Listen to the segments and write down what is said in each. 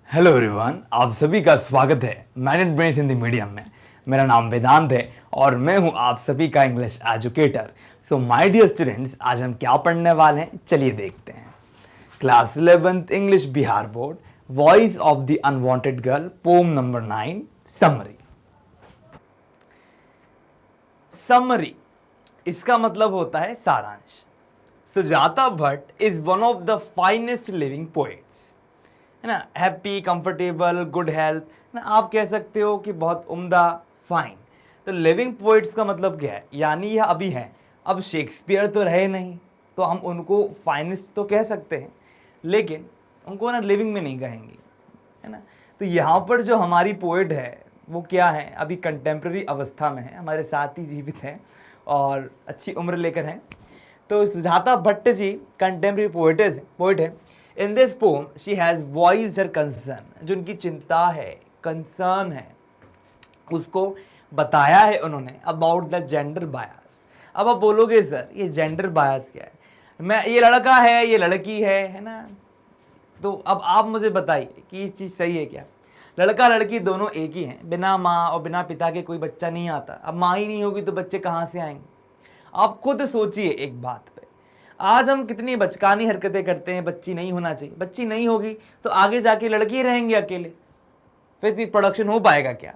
Hello everyone, आप सभी का स्वागत है मैनेज ब्रेन्स हिंदी मीडियम में। मेरा नाम वेदांत है और मैं हूं आप सभी का English educator. So my dear students, आज हम क्या पढ़ने वाले हैं, चलिए देखते हैं। Class 11th English Bihar board, voice of the unwanted girl, poem number 9, summary. Summary इसका मतलब होता है सारांश। Sujata Bhatt is one of the finest living poets, है ना। हैप्पी, कंफर्टेबल, गुड हेल्थ, ना आप कह सकते हो कि बहुत उम्दा, फाइन। तो लिविंग पोइट्स का मतलब क्या है, यानी यह अभी हैं। अब शेक्सपियर तो रहे नहीं तो हम उनको फाइनेस्ट तो कह सकते हैं, लेकिन उनको ना लिविंग में नहीं कहेंगे, है ना। तो यहाँ पर जो हमारी पोइट है वो क्या है, अभी कंटेम्प्रेरी अवस्था में है, हमारे साथ ही जीवित हैं और अच्छी उम्र लेकर हैं। तो सुजाता भट्ट जी कंटेम्प्रेरी पोइट है। In this pome she has voiced her concern, जो उनकी चिंता है, कंसर्न है, उसको बताया है उन्होंने अबाउट द जेंडर बायस। अब आप बोलोगे सर ये जेंडर बायस क्या है, मैं ये लड़का है ये लड़की है ना। तो अब आप मुझे बताइए कि ये चीज़ सही है क्या। लड़का लड़की दोनों एक ही हैं, बिना माँ और बिना पिता के कोई बच्चा नहीं आता। अब माँ ही नहीं होगी तो बच्चे कहाँ से आएंगे। आप खुद सोचिए एक बात पे, आज हम कितनी बचकानी हरकतें करते हैं, बच्ची नहीं होना चाहिए, बच्ची नहीं होगी तो आगे जाके लड़के रहेंगे अकेले, फिर प्रोडक्शन हो पाएगा क्या।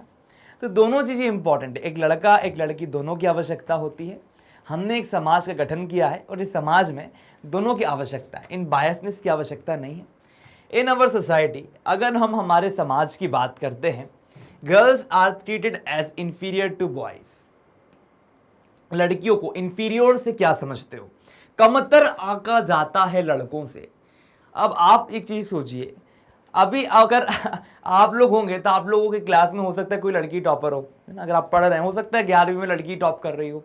तो दोनों चीज़ें इंपॉर्टेंट है, एक लड़का एक लड़की दोनों की आवश्यकता होती है। हमने एक समाज का गठन किया है और इस समाज में दोनों की आवश्यकता है, इन बायसनेस की आवश्यकता नहीं है। इन अवर सोसाइटी, अगर हम हमारे समाज की बात करते हैं, girls are treated as inferior to boys. लड़कियों को इंफीरियर से क्या समझते हो, कमतर आंका जाता है लड़कों से। अब आप एक चीज सोचिए, अभी अगर आप लोग होंगे तो आप लोगों के क्लास में हो सकता है कोई लड़की टॉपर हो, है ना। अगर आप पढ़ रहे हैं, हो सकता है 11वीं में लड़की टॉप कर रही हो।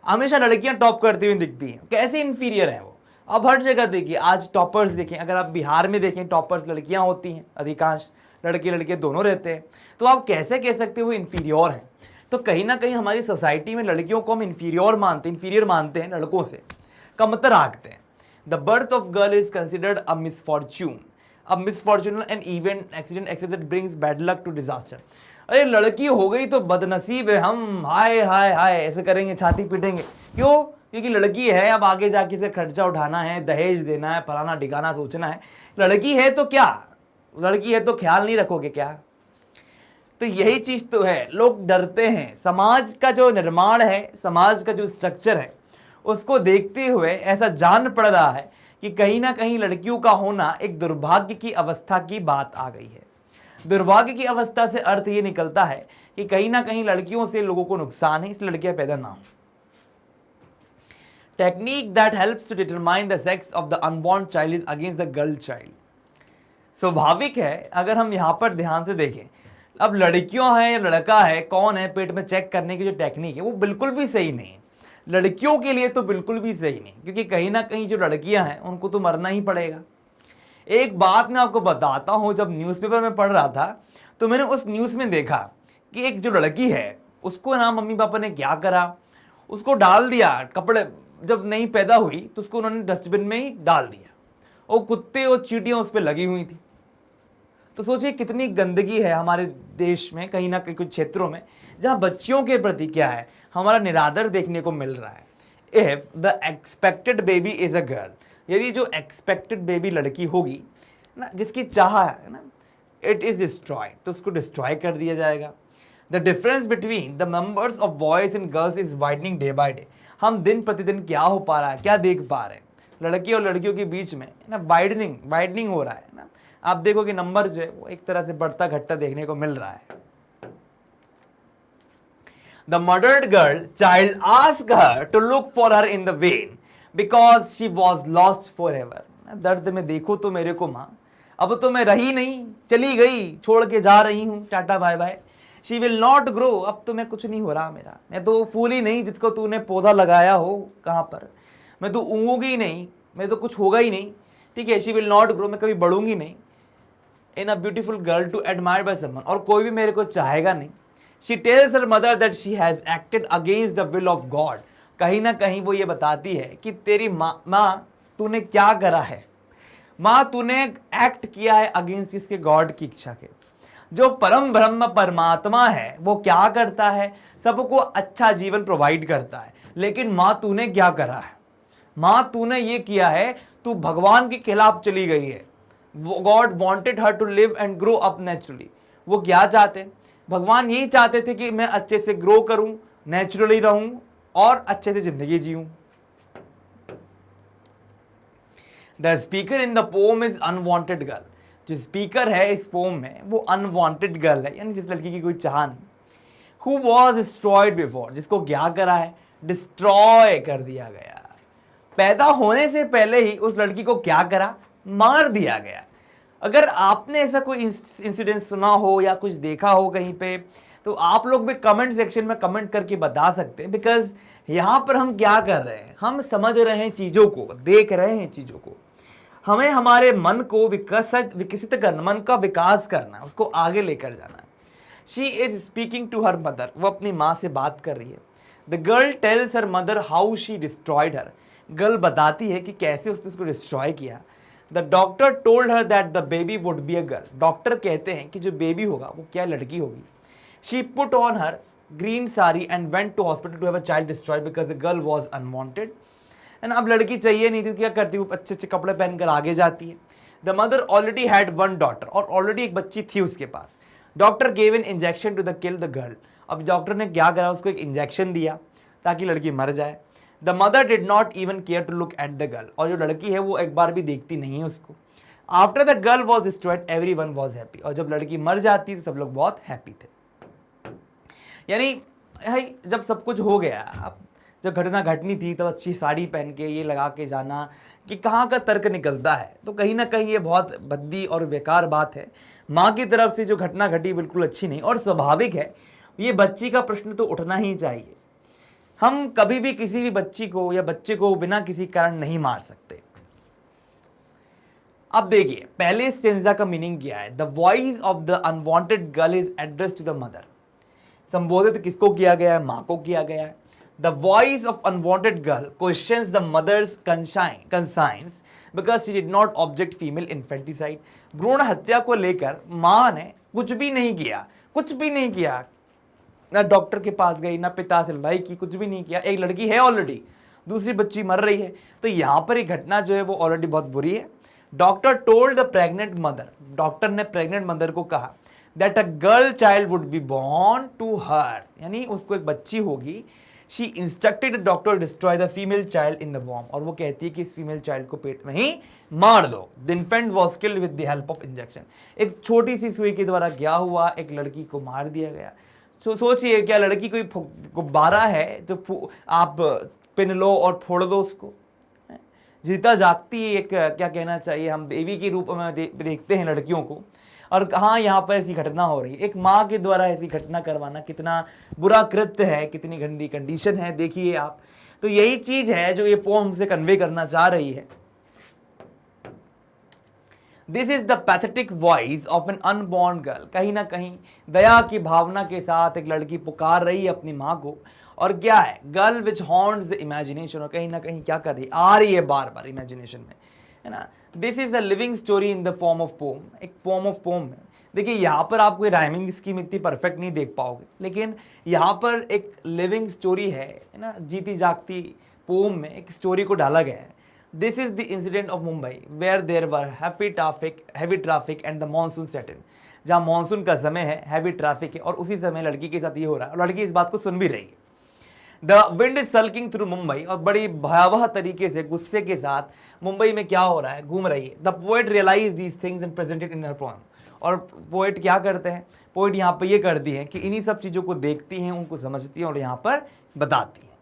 हमेशा लड़कियां टॉप करती हुई दिखती हैं, कैसे इंफीरियर हैं वो। अब हर जगह देखिए, आज टॉपर्स देखें, अगर आप बिहार में देखें टॉपर्स लड़कियां होती हैं, अधिकांश लड़के लड़के दोनों रहते हैं। तो आप कैसे कह सकते हो वो इंफीरियर हैं। तो कहीं ना कहीं हमारी सोसाइटी में लड़कियों को हम इंफीरियर मानते हैं, लड़कों से कमतर आंकते हैं। The birth of girl is considered a misfortune, a misfortune an event accident that brings bad luck to disaster. अरे लड़की हो गई तो बदनसीब है, हम हाय हाय हाय ऐसे करेंगे, छाती पीटेंगे। क्यों? क्योंकि लड़की है, अब आगे जाके से खर्चा उठाना है, दहेज देना है, फलाना ठिकाना सोचना है। लड़की है तो क्या, लड़की है तो ख्याल नहीं रखोगे क्या। तो यही चीज तो है, लोग डरते हैं। समाज का जो निर्माण है, समाज का जो स्ट्रक्चर है, उसको देखते हुए ऐसा जान पड़ रहा है कि कहीं ना कहीं लड़कियों का होना एक दुर्भाग्य की अवस्था की बात आ गई है। दुर्भाग्य की अवस्था से अर्थ ये निकलता है कि कहीं ना कहीं लड़कियों से लोगों को नुकसान है, इसलिए लड़कियां पैदा ना हो। Technique that helps to determine the sex of the unborn child is against the girl child. स्वाभाविक है, अगर हम यहां पर ध्यान से देखें, अब लड़कियों है या लड़का है, कौन है, पेट में चेक करने की जो टेक्निक है वो बिल्कुल भी सही नहीं है। लड़कियों के लिए तो बिल्कुल भी सही नहीं, क्योंकि कहीं ना कहीं जो लड़कियां हैं उनको तो मरना ही पड़ेगा। एक बात मैं आपको बताता हूं, जब न्यूज़पेपर में पढ़ रहा था तो मैंने उस न्यूज़ में देखा कि एक जो लड़की है उसको ना मम्मी पापा ने क्या करा, उसको डाल दिया कपड़े, जब नहीं पैदा हुई तो उसको उन्होंने डस्टबिन में ही डाल दिया, और कुत्ते और चींटियां उस पर लगी हुई थी। तो सोचिए कितनी गंदगी है हमारे देश में, कहीं ना कहीं कुछ क्षेत्रों में जहां बच्चियों के प्रति क्या है, हमारा निरादर देखने को मिल रहा है। If the expected baby is a girl, यदि जो एक्सपेक्टेड बेबी लड़की होगी ना, जिसकी चाह है ना, इट इज डिस्ट्रॉयड, तो उसको डिस्ट्रॉय कर दिया जाएगा। The difference between the numbers of boys and girls is widening day by day. हम दिन प्रतिदिन क्या हो पा रहा है, क्या देख पा रहे हैं, लड़की और लड़कियों के बीच में ना वाइडनिंग हो रहा है ना। आप देखो कि नंबर जो है वो एक तरह से बढ़ता घटता देखने को मिल रहा है। The murdered girl child asked her to look for her in the vein because she was lost forever. दर्द में देखो तो मेरे को माँ, अब तो मैं रही नहीं, चली गई, छोड़ के जा रही हूँ, tata bye bye. She will not grow, अब तो मैं कुछ नहीं हो रहा मेरा, मैं तो फूल ही नहीं जिसको तूने पौधा लगाया हो कहाँ पर, मैं तो उगूंगी नहीं, मैं तो कुछ होगा ही नहीं, ठीक है। She will not grow, मैं कभी बढ़ूंगी नहीं। In a beautiful girl to admire by someone, और कोई भी मेरे को चाहेगा नहीं। She tells her mother that she has acted against the will of God. कहीं ना कहीं वो ये बताती है कि तेरी माँ तूने क्या करा है, माँ तूने एक्ट किया है अगेंस्ट इसके गॉड की इच्छा के। जो परम ब्रह्म परमात्मा है वो क्या करता है, सबको अच्छा जीवन प्रोवाइड करता है। लेकिन माँ तूने क्या करा है, माँ तूने ये किया है, तू भगवान के खिलाफ चली गई है। God wanted her to live and grow up naturally. वो क्या चाहते, भगवान यही चाहते थे कि मैं अच्छे से ग्रो करूं, नेचुरली रहूं और अच्छे से जिंदगी जीऊं। The speaker in the pome is unwanted girl. जो स्पीकर है इस पोम में वो अनवांटेड गर्ल है, यानी जिस लड़की की कोई चाह नहीं। हु वॉज डिस्ट्रॉयड बिफोर, जिसको क्या करा है, डिस्ट्रॉय कर दिया गया। पैदा होने से पहले ही उस लड़की को क्या करा, मार दिया गया। अगर आपने ऐसा कोई इंसिडेंट सुना हो या कुछ देखा हो कहीं पे, तो आप लोग भी कमेंट सेक्शन में कमेंट करके बता सकते हैं। बिकॉज यहां पर हम क्या कर रहे हैं, हम समझ रहे हैं चीजों को, देख रहे हैं चीजों को। हमें हमारे मन को विकसित करना, मन का विकास करना है, उसको आगे लेकर जाना है। She is speaking to her mother, वो अपनी माँ से बात कर रही है। The girl tells her mother how she destroyed her. Girl बताती है कि कैसे उसने उसको डिस्ट्रॉय किया। The doctor told her that the baby would be a girl. Doctor कहते हैं कि जो बेबी होगा वो क्या लड़की होगी। She put on her green sari and went to hospital to have a child destroyed because the girl was unwanted. And अब लड़की चाहिए नहीं थी, क्या करती, वो अच्छे अच्छे कपड़े पहनकर आगे जाती है। The mother already had one daughter, और ऑलरेडी एक बच्ची थी उसके पास। Doctor gave an injection to the kill the girl. अब डॉक्टर ने क्या करा, उसको एक इंजेक्शन दिया ताकि लड़की मर जाए। The mother did not even care to look at the girl, और जो लड़की है वो एक बार भी देखती नहीं है उसको। After the girl was destroyed every one was happy, और जब लड़की मर जाती तो सब लोग बहुत हैप्पी थे। यानी जब सब कुछ हो गया, अब जब घटना घटनी थी तब अच्छी साड़ी पहन के ये लगा के जाना कि कहाँ का तर्क निकलता है, तो कहीं ना कहीं ये बहुत भद्दी और बेकार बात है। माँ की तरफ से जो घटना घटी बिल्कुल अच्छी नहीं, और स्वाभाविक है ये बच्ची का प्रश्न तो उठना ही चाहिए। हम कभी भी किसी भी बच्ची को या बच्चे को बिना किसी कारण नहीं मार सकते। अब देखिए पहले स्टेंजा का मीनिंग क्या है। The voice of the unwanted girl is address to the mother. संबोधित किसको किया गया है, माँ को किया गया है। The voice of unwanted girl questions the mother's conscience because she did not object female infanticide. भ्रूण हत्या को लेकर माँ ने कुछ भी नहीं किया, कुछ भी नहीं किया, ना डॉक्टर के पास गई, ना पिता से लड़ाई की, कुछ भी नहीं किया। एक लड़की है ऑलरेडी, दूसरी बच्ची मर रही है, तो यहाँ पर एक घटना जो है वो ऑलरेडी बहुत बुरी है। Doctor told the pregnant mother, doctor ने प्रेग्नेंट मदर को कहा that a girl child would be born to her, यानी उसको एक बच्ची होगी। She instructed the doctor destroy the female child in the वॉर्म, और वो कहती है कि इस फीमेल चाइल्ड को पेट में ही मार दो। The infant was killed with the help of injection. एक छोटी सी सुई के द्वारा क्या हुआ, एक लड़की को मार दिया गया। सोचिए क्या लड़की कोई गुब्बारा है जो आप पिन लो और फोड़ दो उसको। जीता जागती एक, क्या कहना चाहिए, हम देवी के रूप में देखते हैं लड़कियों को, और हाँ यहाँ पर ऐसी घटना हो रही है। एक माँ के द्वारा ऐसी घटना करवाना कितना बुरा कृत्य है, कितनी गंदी कंडीशन है, देखिए आप। तो यही चीज है जो ये पोम हमसे कन्वे करना चाह रही है। This is the pathetic voice of an unborn girl. कहीं ना कहीं दया की भावना के साथ एक लड़की पुकार रही है अपनी माँ को, और क्या है, girl which haunts the imagination, और कहीं ना कहीं क्या कर रही, आ रही है बार बार इमेजिनेशन में, है ना। This is the living story in the form of poem, एक फॉर्म ऑफ पोम है। देखिए यहाँ पर आप कोई राइमिंग स्कीम इतनी परफेक्ट नहीं देख पाओगे, लेकिन यहाँ पर एक लिविंग स्टोरी है ना, जीती जागती पोम में एक स्टोरी को डाला गया है। This is the incident of Mumbai where there were heavy traffic and the monsoon set in। जहाँ मानसून का समय है, हैवी ट्रैफिक है, और उसी समय लड़की के साथ ये हो रहा है, और लड़की इस बात को सुन भी रही है। The wind is sulking through Mumbai, और बड़ी भयावह तरीके से गुस्से के साथ मुंबई में क्या हो रहा है, घूम रही है। The poet realize these things and presented in her poem, और पोएट क्या करते हैं, पोएट यहाँ पर ये करती है कि इन्हीं सब चीज़ों को देखती हैं, उनको समझती हैं और यहाँ पर बताती हैं।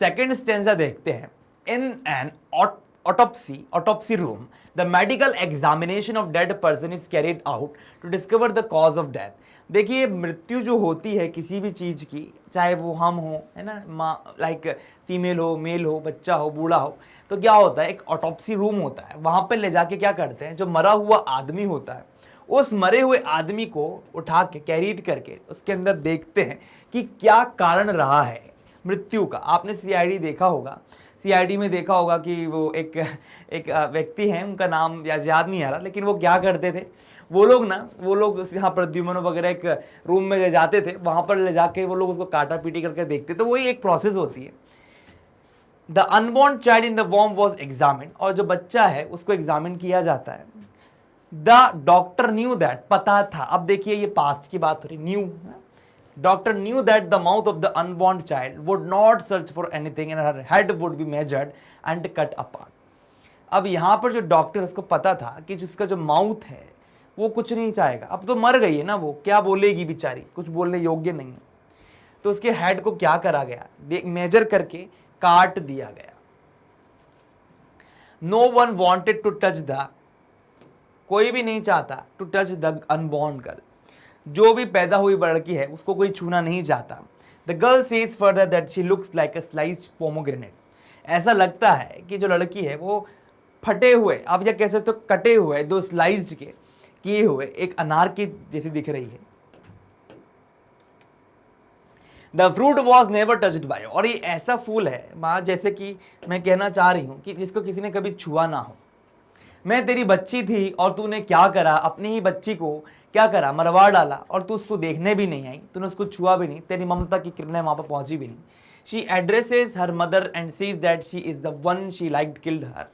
सेकेंड स्टेंजा देखते हैं। In an autopsy room the medical examination of dead person is carried out to discover the cause of death. देखिए मृत्यु जो होती है किसी भी चीज़ की, चाहे वो हम हो, है ना, माँ लाइक फीमेल हो, मेल हो, बच्चा हो, बूढ़ा हो, तो क्या होता है, एक ऑटोप्सी रूम होता है, वहाँ पर ले जाके क्या करते हैं, जो मरा हुआ आदमी होता है उस मरे हुए आदमी को उठा के कैरीड करके उसके अंदर देखते हैं कि क्या कारण रहा है मृत्यु का। आपने सीआईडी देखा होगा, सीआईडी में देखा होगा कि वो एक व्यक्ति हैं, उनका नाम याद नहीं आ रहा, लेकिन वो क्या करते थे, वो लोग यहाँ प्रद्युम्न वगैरह एक रूम में ले जाते थे, वहाँ पर ले जाके वो लोग उसको काटा पीटी करके देखते, तो वही एक प्रोसेस होती है। The unborn child in the वॉर्म वॉज एग्जामिन, और जो बच्चा है उसको एग्जामिन किया जाता है। द डॉक्टर न्यू दैट, पता था, अब देखिए ये पास्ट की बात हो रही, new, doctor knew that the mouth of the unborn child would not search for anything and her head would be measured and cut apart. अब यहाँ पर जो डॉक्टर, उसको पता था कि जिसका जो माउथ है वो कुछ नहीं चाहेगा, अब तो मर गई है ना, वो क्या बोलेगी बेचारी, कुछ बोलने योग्य नहीं है, तो उसके हेड को क्या करा गया, मेजर करके काट दिया गया। No one wanted to touch the, कोई भी नहीं चाहता to touch the unborn girl, जो भी पैदा हुई लड़की है उसको कोई छूना नहीं चाहता। The girl says further that she looks like a sliced pomegranate, ऐसा लगता है कि जो लड़की है वो फटे हुए, आप क्या कह सकते हो, कटे हुए, दो स्लाइस्ड के किए हुए एक अनार की जैसी दिख रही है। The fruit was never touched bye, और ये ऐसा फूल है माँ, जैसे कि मैं कहना चाह रही हूं कि जिसको किसी ने कभी छुआ ना हो। मैं तेरी बच्ची थी और तूने क्या करा, अपनी ही बच्ची को क्या करा, मरवा डाला, और तू उसको देखने भी नहीं आई, तूने उसको छुआ भी नहीं, तेरी ममता की किरणें वहां पर पहुंची भी नहीं। She addresses her mother and sees that she is the one she liked killed her,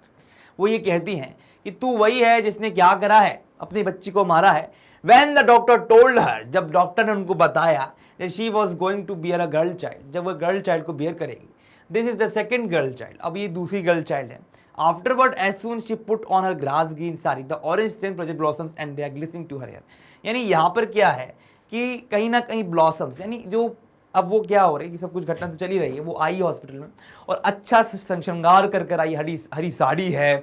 वो ये कहती हैं कि तू वही है जिसने क्या करा है, अपनी बच्ची को मारा है। When the doctor told her, जब डॉक्टर ने उनको बताया that she was going to bear a girl child, जब वो गर्ल चाइल्ड को बेयर करेगी, this is the second girl child, अब ये दूसरी गर्ल चाइल्ड है। Afterward, as soon she put on her grass green sari, the orange stem project blossoms and they are glistening to her hair। यानी यहाँ पर क्या है कि कहीं ना कहीं ब्लॉसम्स, यानी जो अब वो क्या हो रही है कि सब कुछ घटना तो चली रही है, वो आई हॉस्पिटल में और अच्छा से श्रृंगार कर आई, हरी साड़ी है,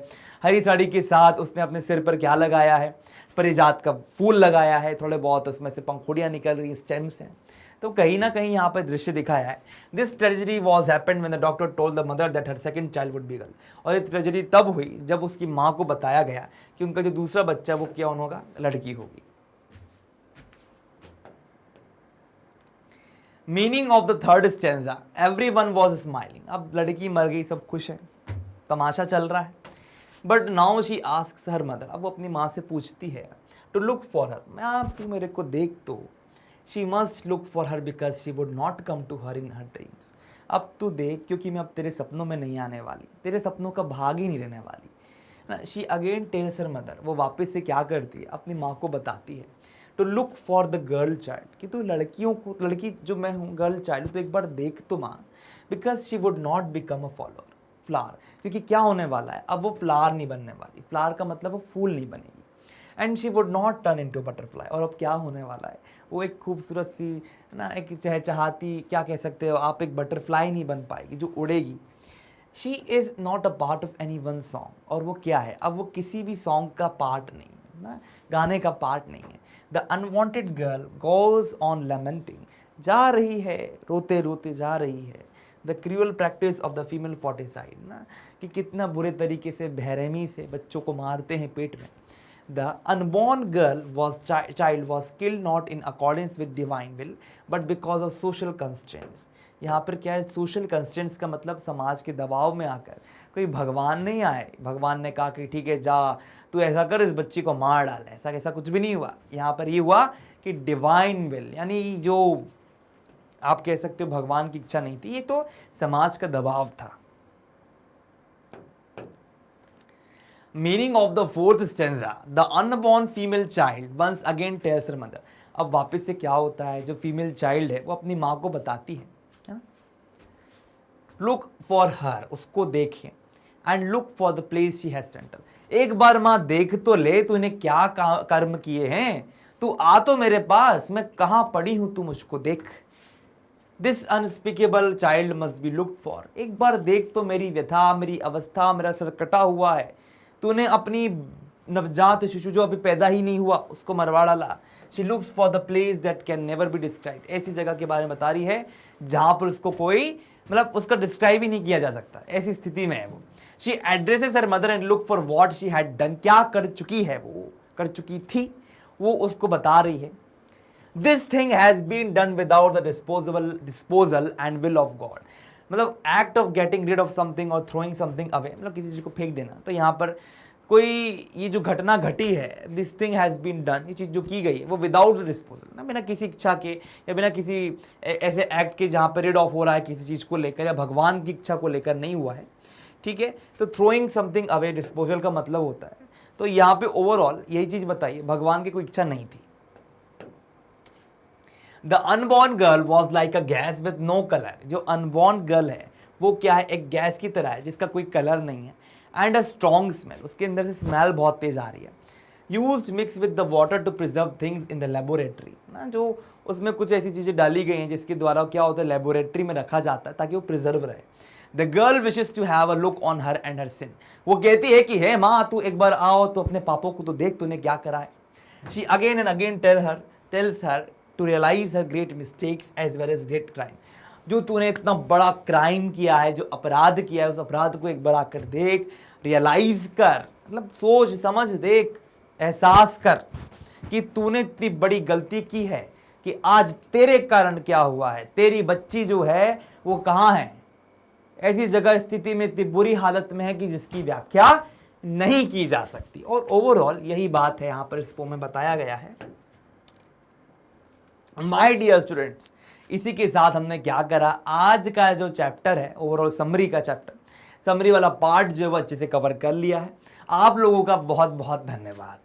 हरी साड़ी के साथ उसने अपने सिर पर क्या लगाया है, परिजात का फूल लगाया है, थोड़े बहुत उसमें से पंखुड़ियाँ निकल रही, स्टेम्स हैं। तो कहीं ना कहीं यहाँ पर दृश्य दिखाया है, this tragedy was happened when the doctor told the mother that her second child would B girl, और ये ट्रेजेडी तब हुई जब उसकी माँ को बताया गया कि उनका जो दूसरा बच्चा वो क्या होगा, लड़की होगी। Meaning of the third stanza, everyone was smiling, अब लड़की मर गई, सब खुश है, तमाशा चल रहा है। But now she asks her mother, अब वो अपनी माँ से पूछती है, टू लुक फॉर हर, मैं तू मेरे को देख तो, she must look for her because she would not come to her in her dreams, अब तू देख क्योंकि मैं अब तेरे सपनों में नहीं आने वाली, तेरे सपनों का भाग ही नहीं रहने वाली ना। She again tells her mother, वो वापस से क्या करती है, अपनी माँ को बताती है, to look for the girl child, कि तू लड़कियों को, लड़की जो मैं हूँ गर्ल चाइल्ड, तो एक बार देख तो माँ, because she would not become a follower flower, क्योंकि क्या होने वाला है, अब वो फ्लावर नहीं बनने वाली, फ्लावर का मतलब वो फूल नहीं बनेगी, and she would not turn into butterfly, और अब क्या होने वाला है, वो एक खूबसूरत सी ना, एक चहचहाती, क्या कह सकते हो आप, एक बटरफ्लाई नहीं बन पाएगी जो उड़ेगी। She is not a part of any one song, और वो क्या है, अब वो किसी भी सॉन्ग का पार्ट नहीं है ना, गाने का पार्ट नहीं है। The unwanted girl goes on lamenting, जा रही है, रोते रोते जा रही है। The cruel practice of the female foeticide ना, कि कितना बुरे तरीके से बेरहमी से बच्चों को मारते हैं पेट में। The unborn girl was child was killed not in accordance with divine will but because of social constraints. यहाँ पर क्या है, सोशल कंस्ट्रेंट्स का मतलब समाज के दबाव में आकर, कोई भगवान नहीं आए, भगवान ने कहा कि ठीक है जा तू ऐसा कर, इस बच्ची को मार डाल, ऐसा कुछ भी नहीं हुआ। यहाँ पर ये हुआ कि डिवाइन विल, यानी जो आप कह सकते हो भगवान की इच्छा नहीं थी, ये तो समाज का दबाव था। Meaning of the fourth stanza, the unborn female child once again tells her mother, अब वापस से क्या होता है, जो फीमेल चाइल्ड है वो अपनी माँ को बताती है ना, लुक फॉर हर, उसको देखें, and look for the place she has centre, एक बार माँ देख तो ले तूने क्या कर्म किए हैं, तू आ तो मेरे पास, मैं कहाँ पड़ी हूं, तू मुझको देख। This unspeakable child must be looked for, एक बार देख तो मेरी व्यथा, मेरी अवस्था, मेरा सर कटा हुआ है, तूने अपनी नवजात शिशु जो अभी पैदा ही नहीं हुआ उसको मरवा डाला। She looks for the place that can never be described, ऐसी जगह के बारे में बता रही है जहां पर उसको कोई मतलब उसका डिस्क्राइब ही नहीं किया जा सकता, ऐसी स्थिति में है वो। She addresses her mother and look for what she had done, क्या कर चुकी है, वो कर चुकी थी, वो उसको बता रही है। This thing has been done without the disposal and will of God, मतलब act of getting rid of something और थ्रोइंग समथिंग अवे, मतलब किसी चीज़ को फेंक देना। तो यहाँ पर कोई ये जो घटना घटी है, this thing has been done, ये चीज़ जो की गई है वो विदाउट डिस्पोजल ना, बिना किसी इच्छा के या बिना किसी ऐसे एक्ट के जहाँ पर रिड ऑफ हो रहा है किसी चीज़ को लेकर या भगवान की इच्छा को लेकर नहीं हुआ है, ठीक है। तो थ्रोइंग समथिंग अवे डिस्पोजल का मतलब होता है। तो यहाँ पे ओवरऑल यही चीज़ बताइए, भगवान की कोई इच्छा नहीं थी। The unborn girl was like a gas with no colour, जो अनबॉर्न गर्ल है वो क्या है, एक गैस की तरह है जिसका कोई कलर नहीं है। एंड अ स्ट्रॉन्ग स्मेल, उसके अंदर से स्मेल बहुत तेज आ रही है। Use mix with the water to preserve things in the laboratory ना, जो उसमें कुछ ऐसी चीज़ें डाली गई हैं जिसके द्वारा क्या होता है, लेबोरेटरी में रखा जाता है ताकि वो प्रिजर्व रहे। The girl wishes to have a look on her and her sin, वो कहती है कि हे माँ तू एक बार आओ तो अपने पापों को तो देख तूने क्या करा है। She again and again tells her to realize her great mistakes as well as great crime, जो तूने इतना बड़ा क्राइम किया है, जो अपराध किया है, उस अपराध को एक बार आकर देख, रियलाइज कर, मतलब सोच समझ देख, एहसास कर कि तूने इतनी बड़ी गलती की है कि आज तेरे कारण क्या हुआ है, तेरी बच्ची जो है वो कहाँ है, ऐसी जगह स्थिति में इतनी बुरी हालत में है कि जिसकी व्याख्या नहीं की जा सकती। और ओवरऑल यही बात है यहाँ पर इस पोम में बताया गया है। माय डियर स्टूडेंट्स, इसी के साथ हमने क्या करा, आज का जो चैप्टर है ओवरऑल समरी का चैप्टर, समरी वाला पार्ट जो है वो अच्छे से कवर कर लिया है। आप लोगों का बहुत बहुत धन्यवाद।